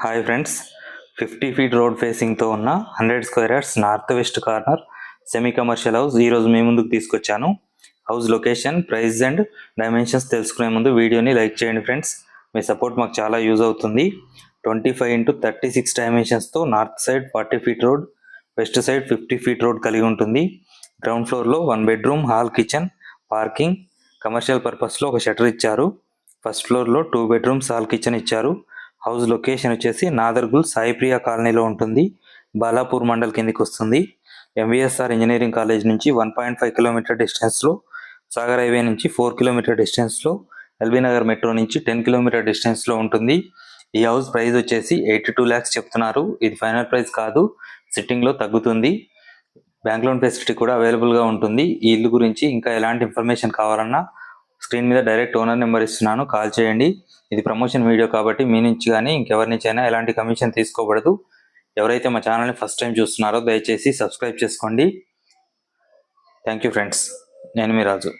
Hi friends, 50 feet road ఫేసింగ్తో ఉన్న 100 square yards north west corner semi commercial house ఈరోజు మీ ముందుకు తీసుకొచ్చాను. House location, price and dimensions తెలుసుకునే ముందు వీడియోని లైక్ చేయండి ఫ్రెండ్స్. మీ సపోర్ట్ మాకు చాలా యూజ్ అవుతుంది. 25x36 డైమెన్షన్స్తో north side 40 feet road, west side 50 feet road కలిగి ఉంటుంది. గ్రౌండ్ ఫ్లోర్లో 1 bedroom, hall, kitchen, parking, commercial పర్పస్లో ఒక షటర్ ఇచ్చారు. ఫస్ట్ ఫ్లోర్లో 2 బెడ్రూమ్స్, హాల్, కిచెన్ ఇచ్చారు. హౌస్ లొకేషన్ వచ్చేసి నాదర్గుల్ సాయిప్రియ కాలనీలో ఉంటుంది. బాలాపూర్ మండల్ కిందికి వస్తుంది. ఎంవిఎస్ఆర్ ఇంజనీరింగ్ కాలేజ్ నుంచి 1.5 కిలోమీటర్ డిస్టెన్స్లో, సాగర్ హైవే నుంచి 4 కిలోమీటర్ డిస్టెన్స్లో, ఎల్బీ నగర్ మెట్రో నుంచి 10 కిలోమీటర్ డిస్టెన్స్లో ఉంటుంది. ఈ హౌస్ ప్రైస్ వచ్చేసి 82 lakhs చెప్తున్నారు. ఇది ఫైనల్ ప్రైస్ కాదు, సిట్టింగ్లో తగ్గుతుంది. బ్యాంక్ లోన్ ఫెసిలిటీ కూడా అవైలబుల్గా ఉంటుంది. ఈ ఇల్లు గురించి ఇంకా ఎలాంటి ఇన్ఫర్మేషన్ కావాలన్నా స్క్రీన్ మీద డైరెక్ట్ ఓనర్ నెంబర్ ఇస్తున్నాను, కాల్ చేయండి. ఇది ప్రమోషన్ వీడియో కాబట్టి మీ నుంచి కానీ ఇంకెవరి నుంచి అయినా ఎలాంటి కమిషన్ తీసుకోబడదు. ఎవరైతే మా ఛానల్ని ఫస్ట్ టైం చూస్తున్నారో దయచేసి సబ్స్క్రైబ్ చేసుకోండి. Thank you friends. నేను మీ రాజు.